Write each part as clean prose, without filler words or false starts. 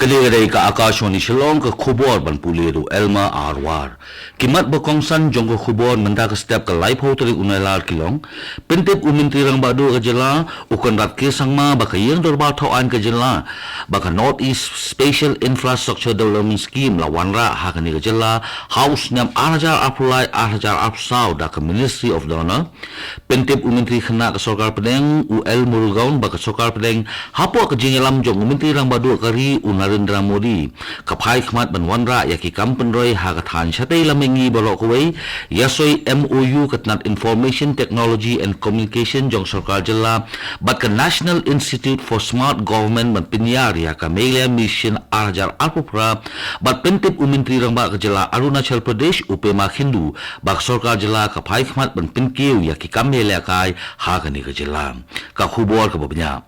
Kaliray ka Akashwani Shillong ka khubor ban puliru Elma Arwar. Kimat bakongsan jong ka khubor menda ka step ka life ho tari unailar kilong. Pentip umintirang badu ka jela ukan rat kesang ma baka yang dorba tauan ka jela baka North East Special Infrastructure Development Scheme la wanra hakani ka jela house nyam arajar apulai arajar apsau da ka Ministry of Donor. Pentip umintri khana ka Sarkar Pedeng UL Murugaon baka Sarkar Pedeng hapo ka jingalam jong umintirang badu kari Narendra Modi kapai khmat banwanra yaki kampenroi hagathan chatei lamengi bolokoi yasoi MOU katnat Information Technology and Communication jong sarkar jilla bat ka National Institute for Smart Government ban pinyar ya ka Melia Mission Arjar Alpupra bat pentip umintri rang ba ka jilla Arunachal Pradesh upema Hindu bak sarkar jilla kapai khmat ban pinkiu yaki kamelia kai hagani ka jilla ka khubor ka babnya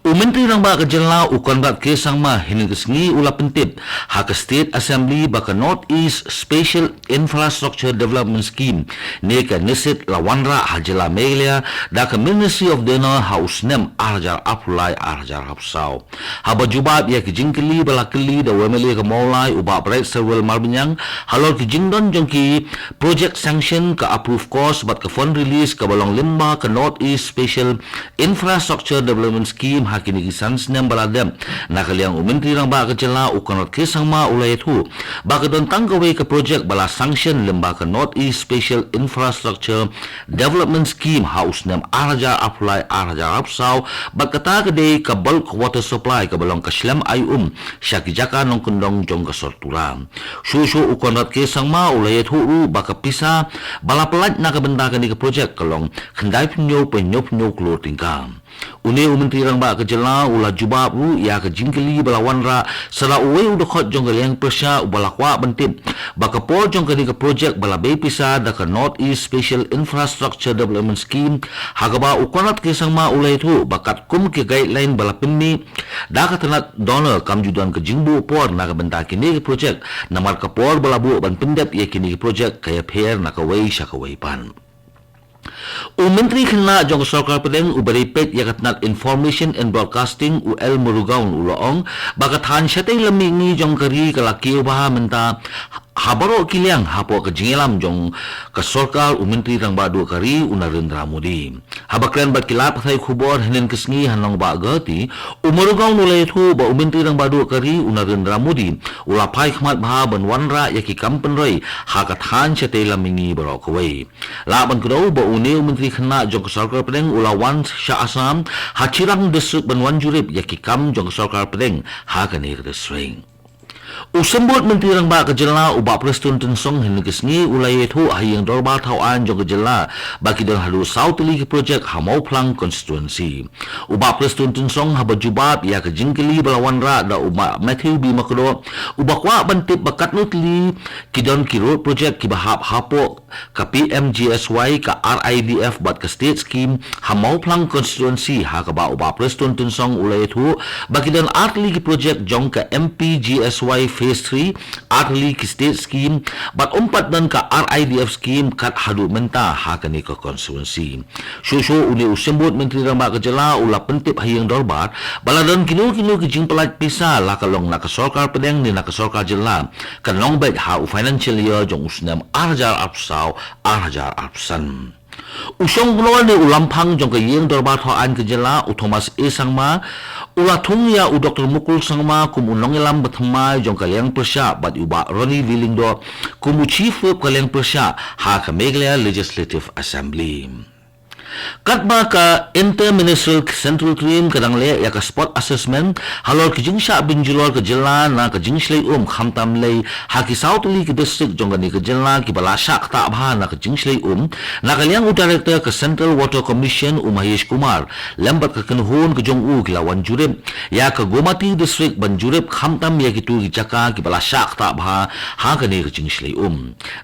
Umentri rang ba ka jela ukan bat kesang ma hiningisngi ula pentip haka State Assembly baka North East Special Infrastructure Development Scheme neka nisit lawanra hajela melia da ka Ministry of Donor House nem arjar apulai arjar hapsau haba jubab ya ki jingkeli balakeli da wemeli ka maulai uba bright serwel marbinyang halor ki jingdon jongki project sanction ka approve cost bat ka fund release ka balong limba ka North East Special Infrastructure Development Scheme hakini kisans nem baladem nakaliang umintri rang ba ka jela ukanot kesang ma ulay tu baka don tanggaway ka project bala sanction limba ka North East Special Infrastructure Development Scheme house nem araja apulai araja apsaw baka tagaday ka bulk water supply ka balong kaslam ay syakijaka nong kundong jong kasortura susu ukanot kesang ma ulay tu baka pisa bala pelat nakabenda ka ni ka project kalong kanday pinyo klur tingkam Uni umintri rang ba ka jela ula jubab ru ya ka jingkeli balawanra sara uwe udakot jong kaliang persya ubalakwa bentip baka por jong kani ka project bala bay pisa da ka North East Special Infrastructure Development Scheme hagaba ukanat kesang ma ulay tu bakat kum ki guideline bala pinni da ka tanat donor kamjudan ka jingbu por na ka benta kini ka project namar ka por bala bu ban pindap ya kini ka project kaya pher na ka way sya ka way pan Menteri Khana jong Sarkar Pedeng ubaripet yakatnat Information and Broadcasting UL Murugaon uloong bakathan syatay lamingi jong kari kalaki ubaha menta habaro kiliang hapo ka jingilam jong ka Sarkar Menteri rang ba du kari Narendra Modi habakran bat kilap thay khubor henen kisngi hanong ba gati Murugaon ulay thu ba Menteri rang ba du kari Narendra Modi ulapai khmat baha banwanra yaki kampenroi hakathan syatay lamingi baro kawai laban kudaw ba uni Menteri Khana jong Sarkar Pedeng ulawan Shah Assam hachirang desuk banwan jurip yaki kam jong Sarkar Pedeng hakani ka deswing Usambut Menteri rang ba ka jela uba Preston Tensong hinikisngi ulay itu hayang dorba tauan jong ka jela baki dan halu South League Project Hamau Plang Constituency uba Preston Tensong haba jubab ya ka jingkeli balawan ra da uba Matthew B. Makdo uba kwa bantip bakat nutli kidon ki road project ki bahap hapo ka PMGSY ka RIDF bat ka state scheme Hamau Plang Constituency hakaba uba Preston Tensong ulay itu baki dan Art League Project jong ka MPGSY Phase 3 Artli ki state scheme bat umpat dan ka RIDF scheme kat hadu menta hakani ka constituency susu uni usembut Menteri rang ba ka jela ula pentip hayang dorbat baladon kinu ki jingpelat pisa lakalong na ka Sarkar Pedeng ni na ka Sarkar jela kanong bet ha financial year jong usnam arjar apsaw arjar apsan Usong bulan ni ulampang jong kayeng dorbat hoan ke jela Thomas E Sangma ula thungya u Dr. Mukul Sangma kum unong ilam bathamai jong kaliang persya bat uba Ronnie Willingdo kum chief whip kaliang persya ha ka Meghalaya Legislative Assembly Katba ka Interministerial Central Team kadang le ya ka spot assessment halor ki jingsha binjulor ka jela na ka jingslei khamtam lei haki South League District jong ni ka jela ki balasha ta bha na ka jingslei na kaliang director ka Central Water Commission Mahesh Kumar lambat ka kanhun ka jong ki lawan jurip ya ka Gomati District banjurip khamtam ya ki tu ki jaka ki balasha ta bha ha ka ni ka jingslei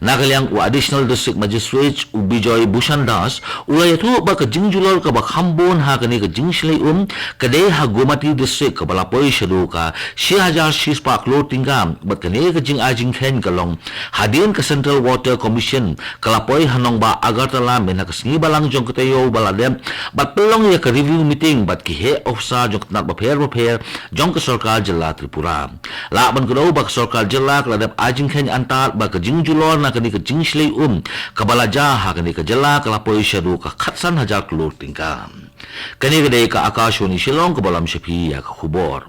na kaliang additional district magistrate Bijoy Bhushan Das ulay tu ba ka jingjulor ka ba khambon ha ka ni ka jingshlei kade ha gomati district ka balapoi shalu ka 6000 shispa clothing ka ba ka ni ka jing ajing khen ka long hadin ka Central Water Commission kalapoi hanong ba Agartala men ha ka sngi balang jong ka tayo baladem bat pelong ya ka review meeting bat ki he ofsa jong nat ba pher jong ka sarkar jilla Tripura la ban ko ba ka sarkar jilla ka ladem ajing khen antar ba ka jingjulor na ka ni ka jingshlei kabalaja ha ka ni ka jilla kalapoi shalu ka khatsan hajar klor tingka kani gede ka Akashwani Shillong ka balam shapi ya ka khubor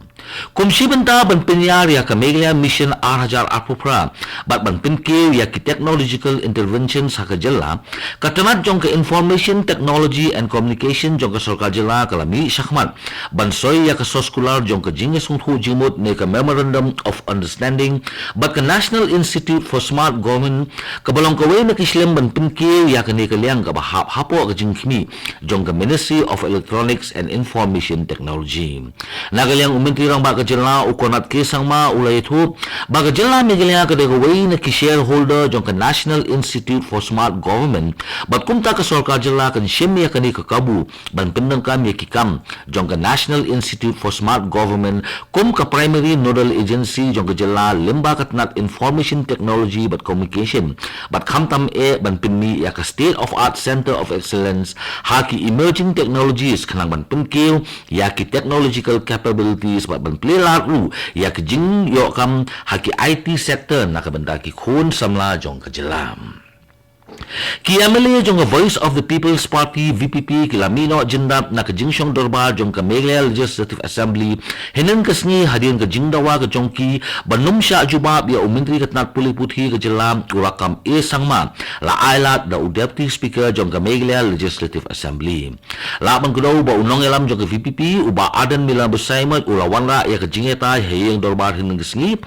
kumshi banta ban pinyar ya ka Meghalaya mission 8000 apupra bat ban pinke ya ki technological intervention sa ka jilla katanat jong ka information technology and communication jong ka sarkar jilla kalami shakhmat ban soy ya ka soskular jong ka jinges thu jimut ne ka memorandum of understanding bat ka National Institute for Smart Government ka balong ka way na kislem ban pinke ya ka ne ka liang ka bahap hapo ka jingkhmi jong ka Ministry of Electronics and Information Technology nagalyang umintirang ba ka jilla ukonat kisang ma ulay thu ba ka jilla Meghalaya ka de way na ki shareholder jong ka National Institute for Smart Government bat kumta ka sarkar jilla kan shimya ka ni ka kabu ban pindang kam ya kikam jong ka National Institute for Smart Government kum ka primary nodal agency jong ka jilla limba ka tanat information technology bat communication bat khamtam ban pinmi ya ka State of Art Center of Excellence haki emerging technologies kanang ban pinkiw ya ki technological capabilities bat ban plelar ru ya ki jing yo kam haki IT sector na ka banda ki khun samla jong ka jelam ki MLA jong Voice of the People's Party VPP kilamino jindap na ka jingshong dorbar jong ka Meghalaya Legislative Assembly hinin kasngi hadin ka jingdawa ka jongki banum sya jubab ya umintri katnat puli puthi ka jelam urakam sangma la ailat da deputy speaker jong ka Meghalaya Legislative Assembly la ban kudaw ba unong elam jong ka VPP uba adan mila besaimat ulawanra ya ka jingeta heyeng dorbar hinin kasngi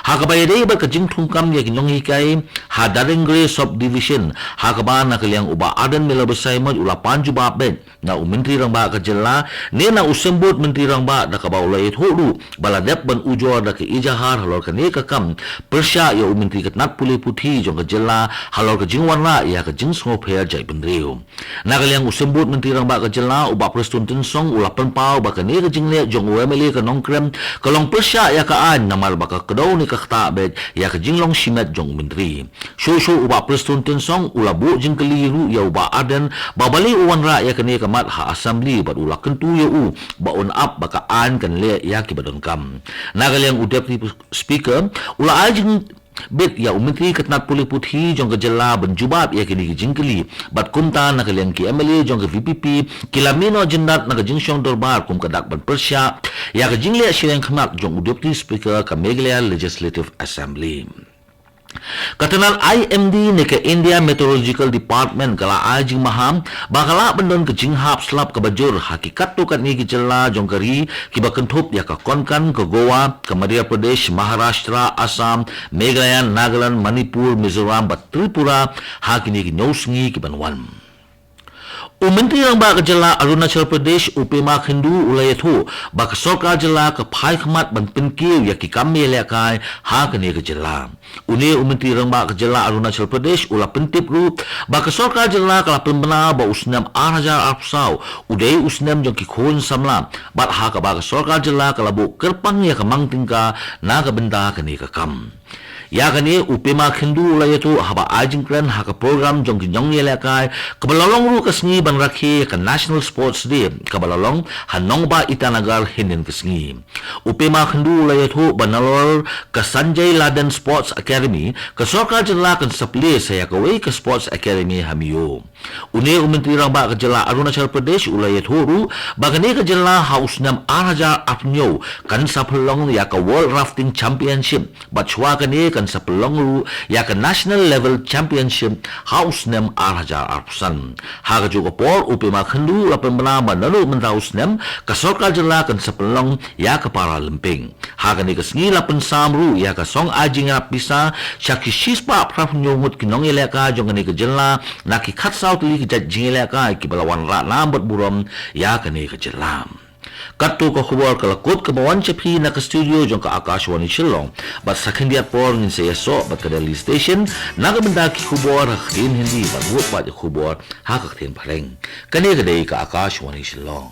ha ka bayade ba ka jingthungkam ya kinong hikay hadaringre subdivision hakaban na kaliang uba adan mila besaimat ula panju babet na umintri rang ba ka jella ne na usembut mentri rang ba da ka ba ulay thodu baladep ban ujor da ka ijahar halor ka ne ka kam persya ya umintri katnat puli puthi jong ka jella halor ka jingwarna ya ka jingsngo pher jai pendriu na kaliang usembut mentri rang ba ka jella uba prestun tinsong ula panpau ba ka ne ka jingle jong UMLA ka nongkrem kalong persya ya ka an namar ba ka kadaw ni ka khta bet ya ka jinglong shimet jong umintri shu uba prestun tinsong ula bu jing keliru ya uba adan babali uwan ra ya kani kamat ha assembly bat ula kentu ya u ba on up baka an kan le ya ki badon kam nagalyang deputy speaker ula ajing bet ya umintri katnat puli puthi jong ka jella banjubab ya kini jingkeli bat kumta nagalyang ki MLA jong ka VPP kilamino jindat naga jingshong dorbar kum kadak ban persya ya ka jingle shireng khamat jong deputy speaker ka Meghalaya Legislative Assembly Katanal IMD ni ke India Meteorological Department kala ajing maham bakala bandon ke jinghap slap ke bajur hakikat tu kat ni ki jella jongkari ki bakentup ya ka konkan ke Goa ke Madhya Pradesh Maharashtra Assam Meghalaya Nagaland Manipur Mizoram bat Tripura hakini ki nyausngi ki banwan Umintri rang ba ka jella Arunachal Pradesh upema khindu ulayathu ba ka sarkar jella ka phai khmat ban pinkiw ya ki kamme le kai ha ka ne ka jella une umintri rang ba ka jella Arunachal Pradesh ula pentip ru ba ka sarkar jella ka pembana ba usnam 8000 apsau udai usnam jong ki khon samla bat ha ka ba ka sarkar jella ka labu kerpang ya ka mangtingka na ka benda ka ne ka kam ya kani upema khindu ulayatu haba ajing kran haka program jong ki jong yelakai kabalalong ru kasngi ban rakhi ka National Sports Day kabalalong hanong ba Itanagar hinin kasngi upema khindu ulayatu banalor ka Sanjay Laden Sports Academy ka sarkar jilla kan saple saya ka way ka Sports Academy hamiyo une umintri rang ba ka jilla Arunachal Pradesh ulayatu ru bagani ka jilla hausnam 8000 apnyo kan sapulong ya ka World Rafting Championship bachwa kani kan sa pelongru ya ke national level championship house nem 8000 arpusan haga juga por upema khendu la pembela manalu menraus nem ka sarkar jilla kan sa pelong ya ke paralympic haga ni kesngi la pensamru ya ka song ajing rapisa syaki shispa praf nyomut kinong eleka jong ni ke jilla naki khat saut li ki jing eleka ki balawan ra nambot burom ya ke ni ke jilla Katu ka khubor kalakut ka bawan chapi na ka studio jong ka Akashwani Shillong. Bat sakin dia por ngin saya so bat ka Delhi station naga benda ki khubor hakin hindi bat buat bat khubor hakak tin pareng. Kani ka day ka Akashwani Shillong.